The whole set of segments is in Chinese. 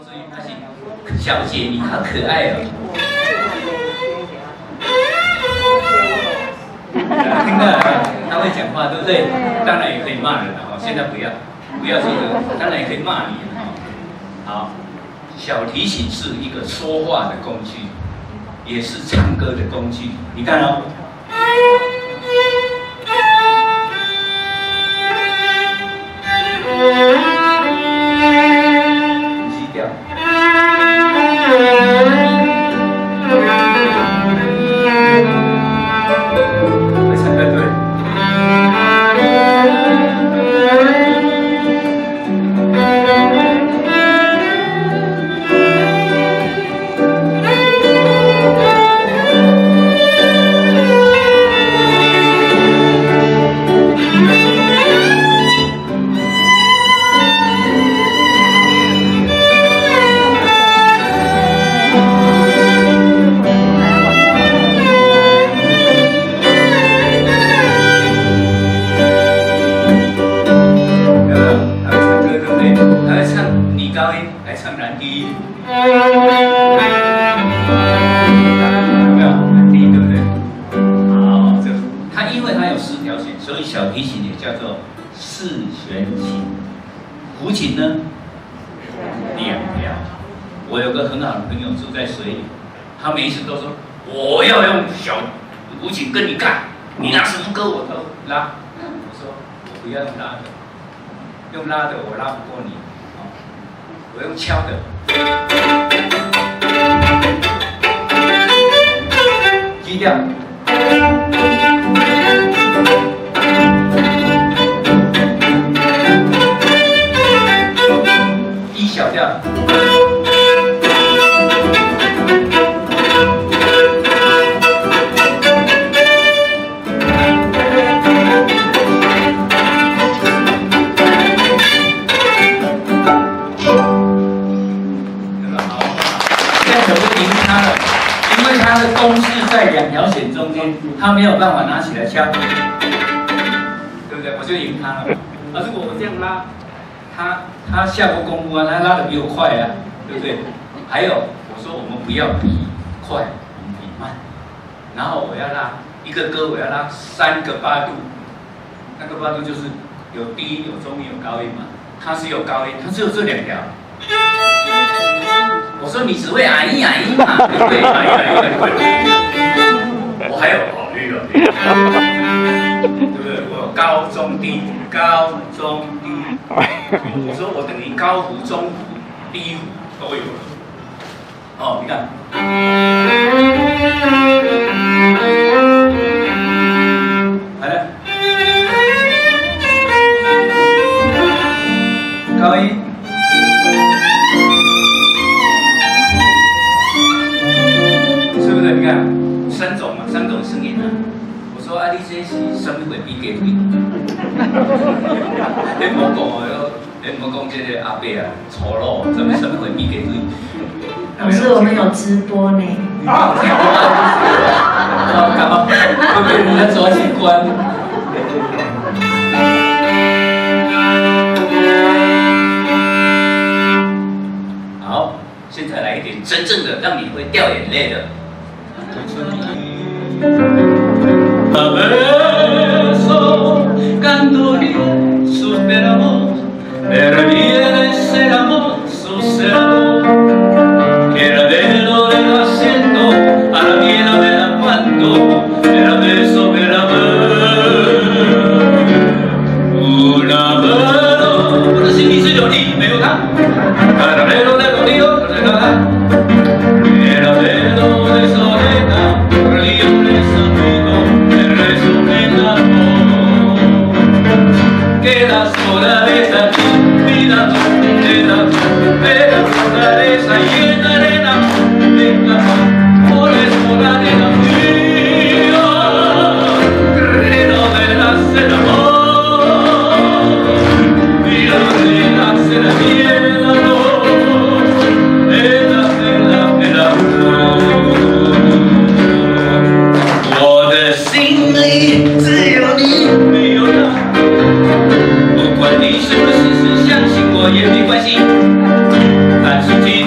注意，他是小姐，你好可爱哦。听到他会讲话，对不对？当然也可以骂人了哈。现在不要说这个，当然也可以骂你哈。好，小提琴是一个说话的工具，也是唱歌的工具。你看哦。低调。会唱歌对。来唱男低音，有没有？很低，对不对？好，这它因为它有4条弦，所以小提琴也叫做4弦琴。胡琴呢，2条。我有个很好的朋友住在水里，他每一次都说我要用小胡琴跟你干，你拿什么歌我都拉。我说我不要用拉的，用拉的我拉不过你。我用敲的，低调，E 小调。它的弓是在2条弦中间，它没有办法拿起来敲，对不对？我就赢他了。如果我这样拉，他下过功夫啊，他拉得比我快啊，对不对？还有，我说我们不要比快，我们比慢。然后我要拉一个歌，我要拉3个8度，那个8度就是有低音、有中音、有高音嘛。它是有高音，它只有这2条。我说你只会啊一啊一嘛，对啊一，我还有考虑了，对不对？我有高中低，高中低，我说我等于高胡、中胡、低胡都有了。哦，你看，来了，高音。你看3种嘛，3种声音啊。我说啊，你这是什么会比给对？你莫讲哦，你莫讲这个阿伯啊，丑陋，什么会比给对？老师，我们有直播呢。干嘛？会被人家抓去关？好，现在来一点真正的让你会掉眼泪的。Abrazo, candoría, suspiramos, perdiera ese amor, sucedió, que era de lo del asiento, a la vida me la cuando, era beso, era una mano, pero si dice yo ni me gusta, caramelo de los ríos, era de lo de soledad. Queda sola de esa vida, queda sola de esa llena arena, de la por sola de la vida, reno de la amor, mira de la miedo, de la我的心里只有你，没有他。不管你是不是相信我也没关系，但是。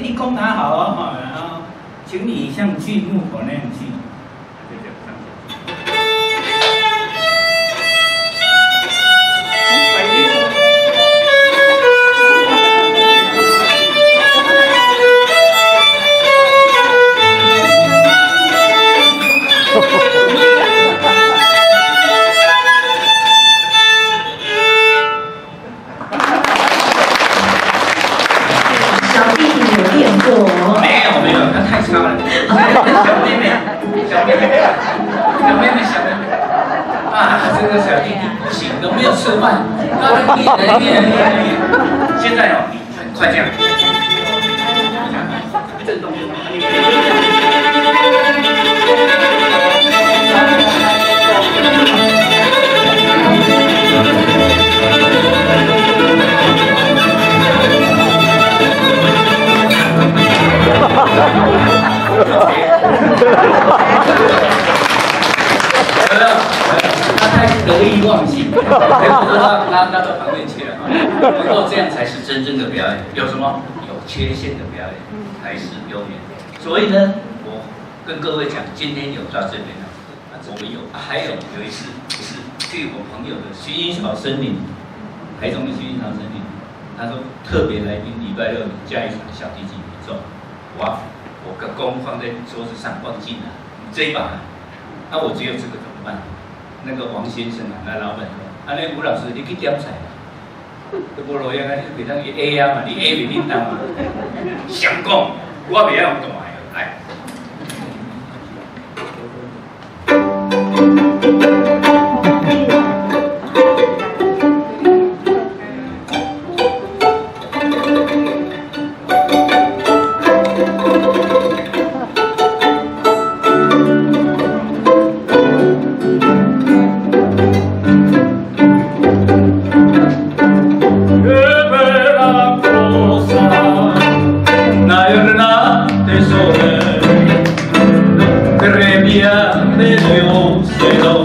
你功拿好哦哈，然后请你像锯木头那样锯，就这样上下。小弟弟有练过哦。没有，他太差了。小妹妹，啊，这个小弟弟不行，都没有吃饭，练。现在哦，你很快这样，震动。他太得意忘形，拉到旁边去了。不过这样才是真正的表演。有什么有缺陷的表演才是优点。所以呢，我跟各位讲，今天有到这边了，我们有，还有一次是去我朋友的薰衣草森林，台中的薰衣草森林，他说特别来宾礼拜六加一场小提琴演奏，哇！我个弓放在桌子上忘记了，这一把，那我只有这个怎么办？那个王先生啊，那老板说，那吴老师你去点菜啊，都无路用啊，你袂当去 A 啊嘛，你 A 袂叮当嘛，想讲我袂晓动来，来。De Dios se lo